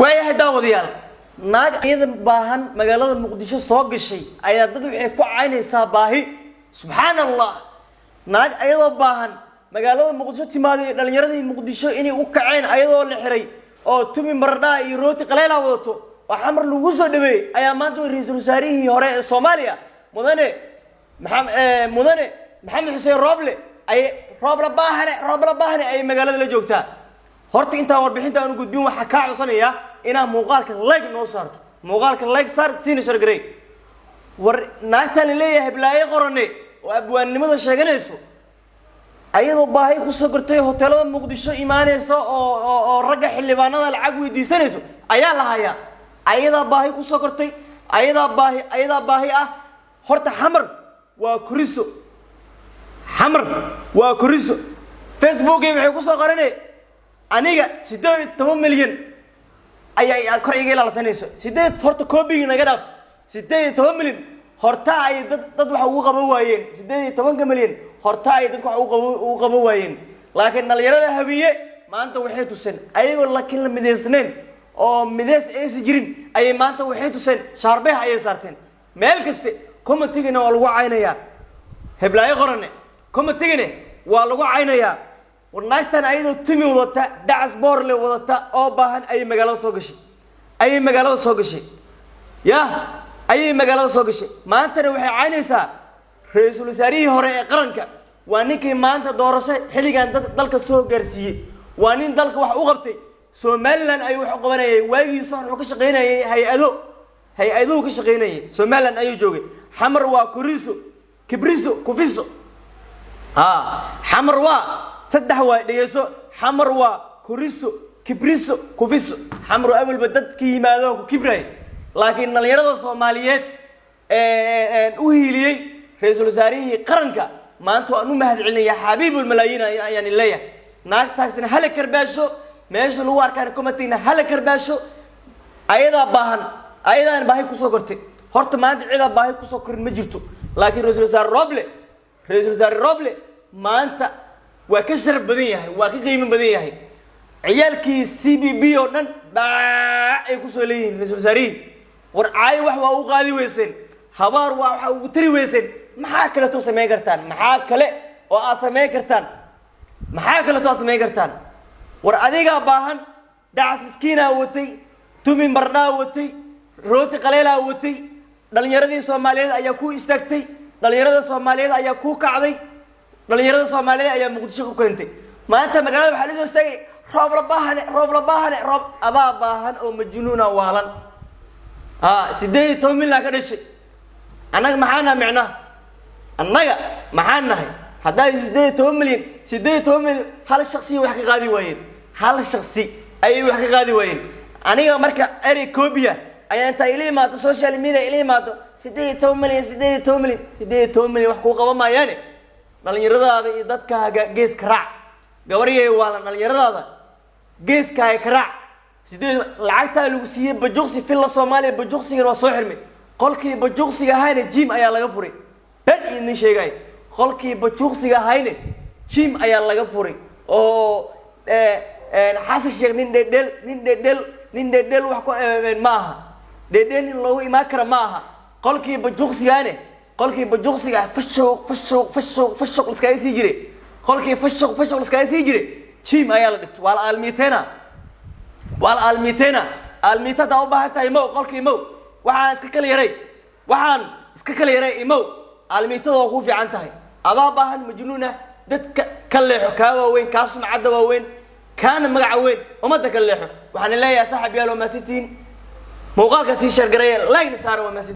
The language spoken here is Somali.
waayahay daawadayaal naag ciidan baahan magaalada muqdisho soo gashay ayaa dad waxay ku caynaysaa baahi subxaanallah naag ayadoo baahan magaalada muqdisho timaaday dhalinyaradii muqdisho inay u kaceen ayadoo la xiray oo tumi maradhaa iyo rooti qaleela wadato waxa mar lagu soo dhabeeyay ayaa maanta ra'iisul wasaarihii hore ee Soomaaliya mudane maxamed xuseen rooble ay rooble baahane ay magaalada la joogtaa horta inta warbixinta aan gudbin waxa ka codsanaya inaan muuqaalka like noo saarto muuqaalka like saar siin shar garay war naagta leeyahay blaaye qorane oo abwaannimada sheeganayso ayadoo baahi ku soo gortay hoteelada muqdisho imaanayso oo ragga xildhibaanada lacag weydiisanayso ayaa la hayaa ayada baahi ku soo gortay ayada baahi ah horta xamar waa kuriso Facebook waxay ku soo qoranay aniga 18 milyan ayaa kor iga ilaalinayso horta koobiga naga dhaaf 18 milyan horta ay dad waxa ugu qaban waayeen 18 milyan horta ay dad waxa ugu qaban waayeen laakiin dhalinyarada habiye maanta waxay tusan ayagoo laakiin la mideysneen oo mideys aysan jirin ay maanta waxay tusan shaarbeeh ay saarteen meel kaste commentigina waa lagu caynayaa heblaayo qorane commentigina waa lagu caynayaa warnaagtan ayadoo timi wadata dacas boorle wadata oo baahan ay magaalada soo gashay ayay magaalada soo gashay maantana waxay caynaysaa ra'iisul wasaarihii hore ee qaranka waa ninkii maanta doorasho xilligan dalka soo gaarsiiyay waa nin dalka wax u qabtay Somaliland ay wax u qabanayay waagiisa wuxuu ka shaqeynayay hay-ado ka shaqeynayay Somaliland ayuu joogay xamar waa kufiso xamar waa saddex waa dhigayso xamar waa kufiso xamar awal badadkii yimaado ku kibray laakiin dhalinyarada Soomaaliyeed u hiiliyay ra'iisul wasaarihii qaranka maanta waan u mahadcelinayaa xabiibul malaayiin ayaan leeyahay naagtaasina hala karbaasho meesha lagu arkaan commentina hala karbaasho ayadaan baahi ku soo gortay horta maanta cida baahi ku soo korin ma jirto laakiin ra'iisul wasaare Roble maanta waa ka sharaf badan yahay waa ka qiimo badan yahay ciyaalkii CBB oo dhan ay ku soo leeyihiin ra'iisul wasaarihi war caay wax waa u qaadi weyseen habaar waa waxa ugu tiri weyseen maxaa kale oo sameyn kartaan war adiga baahan dacas miskiina watay tumi maradhaa watay rooti qaleela watay dhalinyaradii Soomaaliyeed ayaa ku istaagtay dhalinyarada Soomaaliyeed ayaa ku kacday dhalinyarada Soomaaliyeed ayaa muqdisho ku keentay maanta magaalada waxa la soo istaagay roob la baahane abaa baahan oo majnuuna waalan 18 milyan ka dhashay annaga maxaan nahay hadda 18 milyan hal shakhsi wax ka qaadi waayeen aniga marka eri Koobiya ayaa inta ila imaado social media ila imaado 18 milyan wax ku qaban maayaan dhalinyaradaada iyo dadkaaga geeska raac gabariyay waa dhalinyaradaada geeska ay ka raac lacagta lagu siiyay bajuqsi filla Soomaaliya bajuqsiga waa soo xirmay qolkii bajuqsiga ahayna jim ayaa laga furay bad in sheegay qolkii bajuqsiga ahayna jim ayaa laga furay oo xasan sheeg nin dhedel wax ku ma aha dhedel in loo imaan kara ma aha qolkii bajuqsiga fashoq iska sii jiray qolkii fashoq iska sii jiray jim ayaa la dhigtay wal almiitada u baahantahay mo qolkii mo waxaan iska kala yaray imo almiitada oo ku fiican tahay adaa baahan majnuuna dadka ka leexo ka waaweyn ka sumcada waaweyn kana magaca weyn umada ka leexo waxaan leeyahay saaxiib yaalo ma sitiin muuqaalka si share gareey like saaro ma